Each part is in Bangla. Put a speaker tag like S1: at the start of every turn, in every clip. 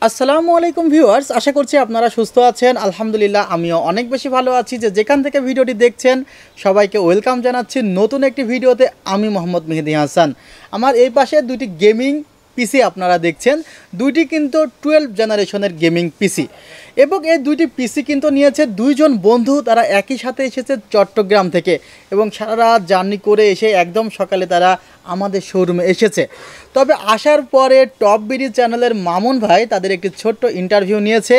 S1: আসসালামু আলাইকুম ভিউয়ার্স, আশা করছি আপনারা সুস্থ আছেন। আলহামদুলিল্লাহ আমিও অনেক বেশি ভালো আছি। যেখান থেকে ভিডিওটি দেখছেন সবাইকে ওয়েলকাম জানাচ্ছি নতুন একটি ভিডিওতে। আমি মোহাম্মদ মেহেদি হাসান। আমার এই পাশে দুইটি গেমিং পিসি আপনারা দেখছেন, দুইটি কিন্তু 12 জেনারেশনের গেমিং পিসি, এবং এই দুইটি পিসি কিন্তু নিয়েছে দুইজন বন্ধু। তারা একই সাথে এসেছে চট্টগ্রাম থেকে, এবং সারা রাত জার্নি করে এসে একদম সকালে তারা আমাদের শোরুমে এসেছে। তবে আসার পরে টপ বিডি চ্যানেলের মামুন ভাই তাদের একটি ছোট্ট ইন্টারভিউ নিয়েছে।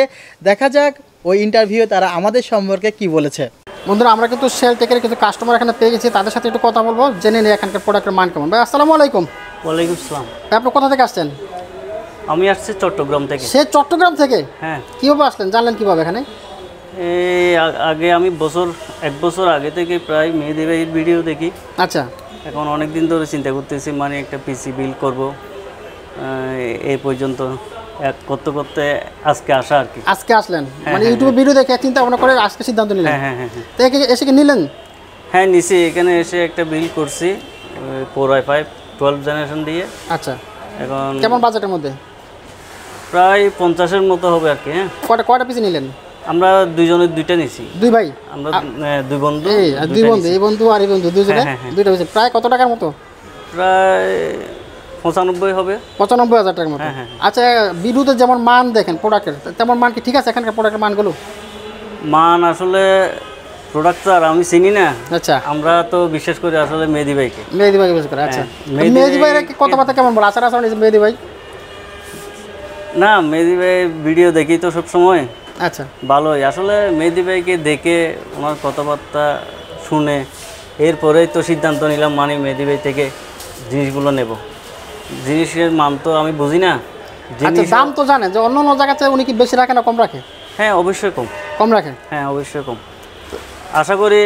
S1: দেখা যাক ওই ইন্টারভিউয়ে তারা আমাদের সম্পর্কে কি বলেছে।
S2: বন্ধুরা, আমরা কিন্তু সেল টেকের কিছু কাস্টমার এখানে পেয়ে গেছি, তাদের সাথে একটু কথা বলবো, জেনে নিই এখানকার প্রোডাক্টের মান কেমন। ভাই আসসালামু আলাইকুম।
S3: ওয়ালাইকুম আসসালাম।
S2: আপনি কোথা থেকে আসছেন?
S3: আমি আসছি চট্টগ্রাম থেকে।
S2: সে চট্টগ্রাম থেকে?
S3: হ্যাঁ।
S2: কীভাবে আসলেন, জানলেন কীভাবে এখানে?
S3: এই আগে আমি এক বছর আগে থেকে প্রায় মেহেদি ভাইয়ের ভিডিও দেখি।
S2: আচ্ছা।
S3: এখন অনেক দিন ধরে চিন্তা করতেছি, মানে একটা পিসি বিল্ড করব। এই পর্যন্ত করতে করতে আজকে আসা আর কি।
S2: আজকে আসলেন মানে ইউটিউবে ভিডিও দেখে চিন্তা ভাবনা করে আজকে সিদ্ধান্ত নিলেন?
S3: হ্যাঁ হ্যাঁ হ্যাঁ।
S2: তো এসে কি নিলেন?
S3: হ্যাঁ নিছি, এখানে এসে একটা বিল্ড করছি 4i5 12 জেনারেশন দিয়ে।
S2: আচ্ছা।
S3: এখন
S2: কেমন বাজেটের মধ্যে?
S3: প্রায় 50-এর মতো হবে আর কি। হ্যাঁ।
S2: কয়টা পিসি নিলেন?
S3: আমরা দুইজনের দুইটা নিছি।
S2: দুই ভাই?
S3: আমরা দুই বন্ধু।
S2: দুই বন্ধু, এই বন্ধু আর এই বন্ধু, দুইজনে দুইটা পিসি। প্রায় কত টাকার মতো?
S3: প্রায় 95 হবে।
S2: 95,000 টাকার মতো। আচ্ছা, ভিডিওতে যেমন মান দেখেন প্রোডাক্টের, তেমন মান কি ঠিক আছে এখানকার প্রোডাক্টের মানগুলো?
S3: মান আসলে প্রোডাক্ট তো আর আমি চিনি না।
S2: আচ্ছা।
S3: আমরা তো বিশেষ করে আসলে মেহেদি ভাইকে।
S2: মেহেদি ভাই বিশেষ করে। আচ্ছা, মেহেদি ভাইয়ের কথাবার্তা কেমন বলে, আচার আচরণ মেহেদি ভাই?
S3: না, মেহেদি ভাই ভিডিও দেখি তো সব সময়।
S2: আচ্ছা।
S3: ভালোই আসলে মেহেদি ভাইকে দেখে ওনার কথাবার্তা শুনে এরপরেই তো সিদ্ধান্ত নিলাম, মানে মেহেদি ভাই থেকে জিনিসগুলো নেব। জিনিসের মান তো আমি বুঝি না।
S2: আচ্ছা, দাম তো জানেন যে অন্য অন্য জায়গাতে উনি কি বেশি রাখে না কম রাখে?
S3: হ্যাঁ অবশ্যই কম
S2: রাখে।
S3: হ্যাঁ অবশ্যই কম। আশা করি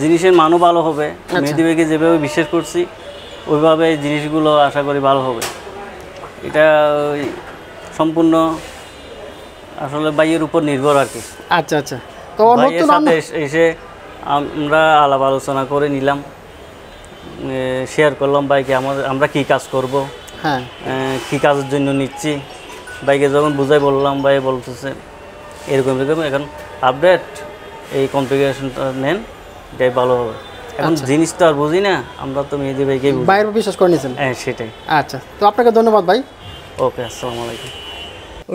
S3: জিনিসের মানও ভালো হবে। মেহেদি ভাইকে যেভাবে বিশ্বাস করছি ওইভাবে জিনিসগুলো আশা করি ভালো হবে। এটা সম্পূর্ণ আসলে ভাইয়ের উপর নির্ভর আর কি।
S2: আচ্ছা আচ্ছা। তো
S3: ভাইয়ের সাথে এসে আমরা আলাপ আলোচনা করে নিলাম, শেয়ার করলাম ভাইকে আমরা কী কাজ করব, হ্যাঁ কী কাজের জন্য নিচ্ছি। ভাইকে যখন বুঝাই বললাম, ভাই বলতেছে এরকম এরকম এখন আপডেট এই কনফিগারেশনটা নেন, এটাই ভালো হবে। এখন জিনিস তো আর বুঝি না, আমরা তো মেহেদি ভাইকে
S2: ভাইয়ের বিশ্বাস করে নিয়েছেন।
S3: হ্যাঁ সেটাই।
S2: আচ্ছা, তো আপনাকে ধন্যবাদ ভাই।
S3: ওকে, আসসালামু আলাইকুম।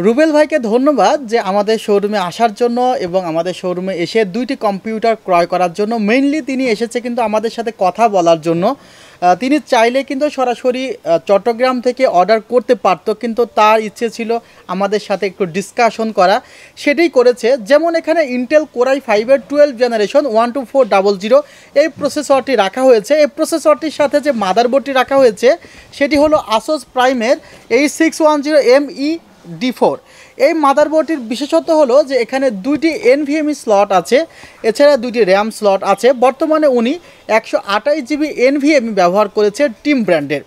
S1: রুবেল ভাইকে ধন্যবাদ যে আমাদের শোরুমে আসার জন্য এবং আমাদের শোরুমে এসে দুইটি কম্পিউটার ক্রয় করার জন্য। মেইনলি তিনি এসেছে কিন্তু আমাদের সাথে কথা বলার জন্য। তিনি চাইলে কিন্তু সরাসরি চট্টগ্রাম থেকে অর্ডার করতে পারতো, কিন্তু তার ইচ্ছে ছিল আমাদের সাথে একটু ডিসকাশন করা, সেটাই করেছে। যেমন এখানে ইন্টেল কোর i5-এর 12 জেনারেশন 12400 এই প্রসেসরটি রাখা হয়েছে। এই প্রসেসরটির সাথে যে মাদারবোর্ডটি রাখা হয়েছে সেটি হলো আসোস প্রাইমের A610ME-D4। এই মাদারবোর্ডটির বিশেষত্ব হলো যে এখানে দুইটি NVMe স্লট আছে, এছাড়া দুইটি র্যাম স্লট আছে। বর্তমানে উনি 128 GB NVMe ব্যবহার করেছে টিম ব্র্যান্ডের।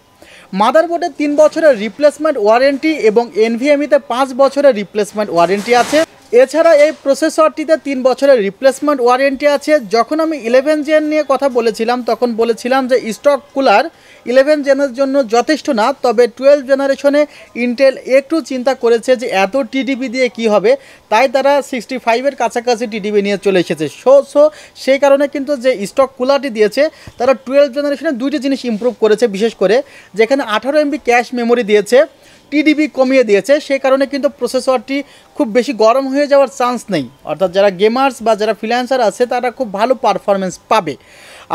S1: মাদারবোর্ডে 3 বছরের রিপ্লেসমেন্ট ওয়ারেন্টি এবং NVMe-তে 5 বছরের রিপ্লেসমেন্ট ওয়ারেন্টি আছে। এছাড়া এই প্রসেসরটিতে 3 বছরের রিপ্লেসমেন্ট ওয়ারেন্টি আছে। যখন আমি 11 জেন নিয়ে কথা বলেছিলাম তখন বলেছিলাম যে স্টক কুলার 11 জেনের জন্য যথেষ্ট না, তবে 12 জেনারেশনে ইন্টেল একটু চিন্তা করেছে যে এত টিডিবি দিয়ে কি হবে, তাই তারা 65-এর কাছাকাছি টিডিবি নিয়ে চলে এসেছে। সেই কারণে কিন্তু যে স্টক কুলারটি দিয়েছে তারা 12 জেনারেশনে দুইটি জিনিস ইমপ্রুভ করেছে, বিশেষ করে যেখানে 18 MB ক্যাশ মেমোরি দিয়েছে, টিডিবি কমিয়ে দিয়েছে। সেই কারণে কিন্তু প্রসেসরটি খুব বেশি গরম হয়ে যাওয়ার চান্স নেই, অর্থাৎ যারা গেমার্স বা যারা ফ্রিল্যান্সার আছে তারা খুব ভালো পারফরমেন্স পাবে।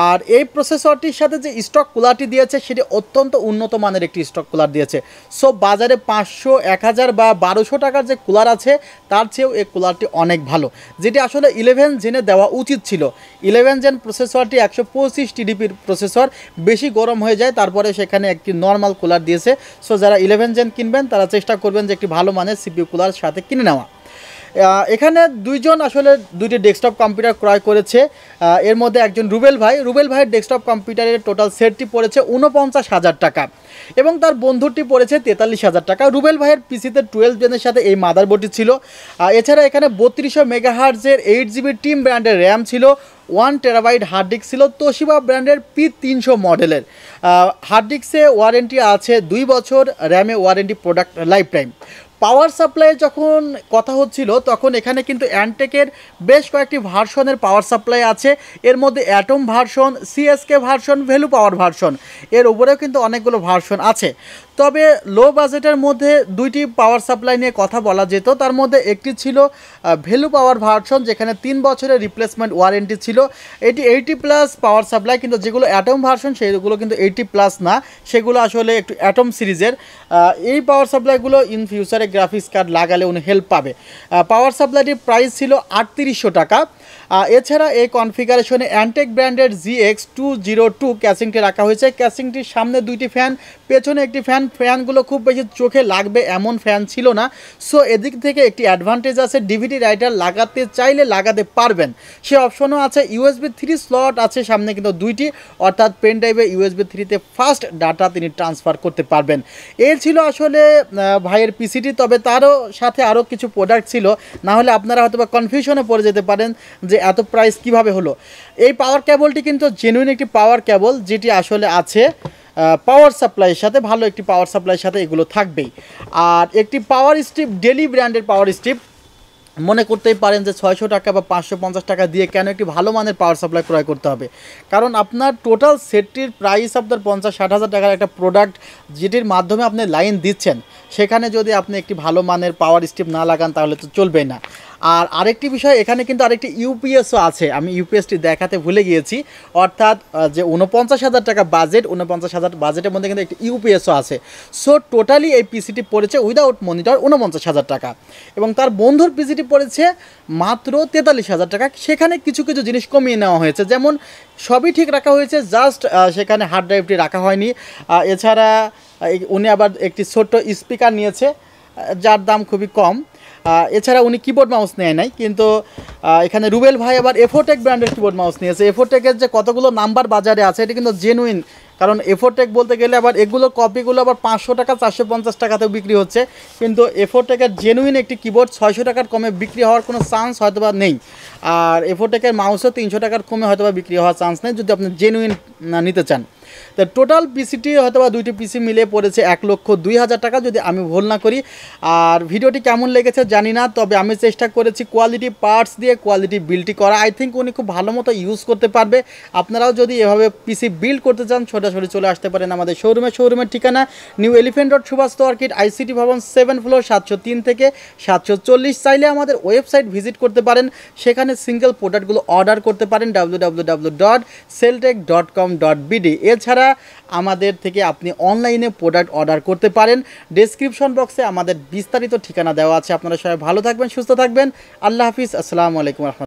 S1: আর এই প্রসেসরটির সাথে যে স্টক কুলারটি দিয়েছে সেটি অত্যন্ত উন্নত মানের একটি স্টক কুলার দিয়েছে। সো বাজারে 500, 1000 বা 1200 টাকার যে কুলার আছে তার চেয়েও এই কুলারটি অনেক ভালো, যেটি আসলে 11 জেনে দেওয়া উচিত ছিল। 11 জেন প্রসেসরটি 125 টিডিপির প্রসেসর, বেশি গরম হয়ে যায়, তারপরে সেখানে একটি নর্মাল কুলার দিয়েছে। সো যারা 11 জেন কিনবেন তারা চেষ্টা করবেন যে একটি ভালো মানের সিপিইউ কুলার সাথে কিনে নেওয়া। এখানে দুইজন আসলে দুইটি ডেস্কটপ কম্পিউটার ক্রয় করেছে। এর মধ্যে একজন রুবেল ভাইয়ের ডেস্কটপ কম্পিউটারের টোটাল সেটটি পড়েছে 49,000 টাকা এবং তার বন্ধুটি পড়েছে 43,000 টাকা। রুবেল ভাইয়ের পিসিতে 12 জেনের সাথে এই মাদারবোর্ডটি ছিল। এছাড়া এখানে 3200 মেগাহার্জের 8 GB টিম ব্র্যান্ডের র্যাম ছিল, 1 টেরাবাইট হার্ড ডিস্ক ছিল, তোশিবা ব্র্যান্ডের P300 মডেলের। হার্ড ডিস্কে ওয়ারেন্টি আছে 2 বছর, র্যামে ওয়ারেন্টি প্রোডাক্ট লাইফ টাইম। পাওয়ার সাপ্লাইয়ের যখন কথা হচ্ছিল তখন এখানে কিন্তু অ্যান্টেকের বেশ কয়েকটি ভার্সনের পাওয়ার সাপ্লাই আছে। এর মধ্যে atom version, CSK version, value power version, এর উপরেও কিন্তু অনেকগুলো ভার্সন আছে। তবে লো বাজেটের মধ্যে দুইটি পাওয়ার সাপ্লাই নিয়ে কথা বলা যেত। তার মধ্যে একটি ছিল ভ্যালু পাওয়ার ভার্সন, যেখানে 3 বছরের রিপ্লেসমেন্ট ওয়ারেন্টি ছিল। এটি 80+ পাওয়ার সাপ্লাই, কিন্তু যেগুলো অ্যাটম ভার্সন সেগুলো কিন্তু 80+ না, সেগুলো আসলে একটু অ্যাটম সিরিজের। এই পাওয়ার সাপ্লাইগুলো ইন ফিউচারে গ্রাফিক্স কার্ড লাগালে উনি হেল্প পাবে। পাওয়ার সাপ্লাইটির প্রাইস ছিল 3800 টাকা। এছাড়া এই কনফিগারেশনে অ্যান্টেক ব্র্যান্ডের GX202 ক্যাসিংটি রাখা হয়েছে। ক্যাসিংটির সামনে 2টি ফ্যান, পেছনে একটি ফ্যান। ফ্যানগুলো খুব বেশি চোখে লাগবে এমন ফ্যান ছিল না। সো এদিক থেকে একটি অ্যাডভান্টেজ আছে, ডিভিডি রাইটার লাগাতে চাইলে লাগাতে পারবেন, সে অপশনও আছে। USB 3 স্লট আছে সামনে কিন্তু 2টি, অর্থাৎ পেন ড্রাইভে USB 3-তে ফাস্ট ডাটা তিনি ট্রান্সফার করতে পারবেন। এই ছিল আসলে ভাইয়ের পিসিটি। তবে তারও সাথে আরও কিছু প্রোডাক্ট ছিল, না হলে আপনারা হয়তো বা কনফিউশনে পড়ে যেতে পারেন যে এত প্রাইস কিভাবে হলো। এই পাওয়ার কেবলটি কিন্তু জেনুইন একটি পাওয়ার কেবল, যেটি আসলে আছে পাওয়ার সাপ্লাইয়ের সাথে, ভালো একটি পাওয়ার সাপ্লাইয়ের সাথে এগুলো থাকবেই। আর একটি পাওয়ার স্ট্রিপ, ডেলি ব্র্যান্ডের পাওয়ার স্ট্রিপ, মনে করতেই পারেন যে 600 টাকা বা 550 টাকা দিয়ে কেন একটি ভালো মানের পাওয়ার সাপ্লাই ক্রয় করতে হবে। কারণ আপনার টোটাল সেটটির প্রাইস আপনার 50-60 হাজার টাকার একটা প্রোডাক্ট, যেটির মাধ্যমে আপনি লাইন দিচ্ছেন, সেখানে যদি আপনি একটি ভালো মানের পাওয়ার স্ট্রিপ না লাগান তাহলে তো চলবেই না। আর আরেকটি বিষয়, এখানে কিন্তু আরেকটি ইউপিএসও আছে, আমি ইউপিএসটি দেখাতে ভুলে গিয়েছি। অর্থাৎ যে 49,000 টাকা বাজেট, 49,000 বাজেটের মধ্যে কিন্তু একটি ইউপিএসও আছে। সো টোটালি এই পিসিটি পড়েছে উইদাউট মনিটর 49,000 টাকা, এবং তার বন্ধুর পিসিটি পড়েছে মাত্র 43,000 টাকা। সেখানে কিছু কিছু জিনিস কমিয়ে নেওয়া হয়েছে, যেমন সবই ঠিক রাখা হয়েছে, জাস্ট সেখানে হার্ড ড্রাইভটি রাখা হয়নি। এছাড়া উনি আবার একটি ছোট্ট স্পিকার নিয়েছে, যার দাম খুবই কম। এছাড়া উনি কিবোর্ড মাউস নেয় নাই, কিন্তু এখানে রুবেল ভাই আবার এফোটেক ব্র্যান্ডের কিবোর্ড মাউস নিয়েছে। এফোটেকের যে কতগুলো নাম্বার বাজারে আছে, এটা কিন্তু জেনুইন। কারণ এফোটেক বলতে গেলে আবার এগুলো কপিগুলো আবার 500 টাকা 450 টাকাতেও বিক্রি হচ্ছে, কিন্তু এফোটেকের জেনুইন একটি কিবোর্ড 600 টাকার কমে বিক্রি হওয়ার কোনো চান্স হয়তো বা নেই। আর এফোটেকের মাউসও 300 টাকার কমে হয়তো বা বিক্রি হওয়ার চান্স নেই যদি আপনি জেনুইন নিতে চান। তো টোটাল পিসিটি হয়তো বা দুইটি পিসি মিলে পড়েছে 1,02,000 টাকা, যদি আমি ভুল না করি। আর ভিডিওটি কেমন লেগেছে জানি না, তবে আমি চেষ্টা করেছি কোয়ালিটি পার্টস দিয়ে কোয়ালিটি বিল্ডটি করা। আই থিঙ্ক উনি খুব ভালো মতো ইউজ করতে পারবে। আপনারাও যদি এভাবে পিসি বিল্ড করতে চান, সরাসরি চলে আসতে পারেন আমাদের শোরুমের ঠিকানা new Elephant Road, Subhash orchid, ICT Bhaban, 7 floor, 703 থেকে 740। চাইলে আমাদের ওয়েবসাইট ভিজিট করতে পারেন, সেখানে সিঙ্গেল প্রোডাক্টগুলো অর্ডার করতে পারেন www.celltech.com.bd। এছাড়া আমাদের থেকে আপনি অনলাইনে প্রোডাক্ট অর্ডার করতে পারেন। ডেসক্রিপশন বক্সে আমাদের বিস্তারিত ঠিকানা দেওয়া আছে। আপনারা সবাই ভালো থাকবেন, সুস্থ থাকবেন। আল্লাহ হাফিজ, আসসালামু আলাইকুম।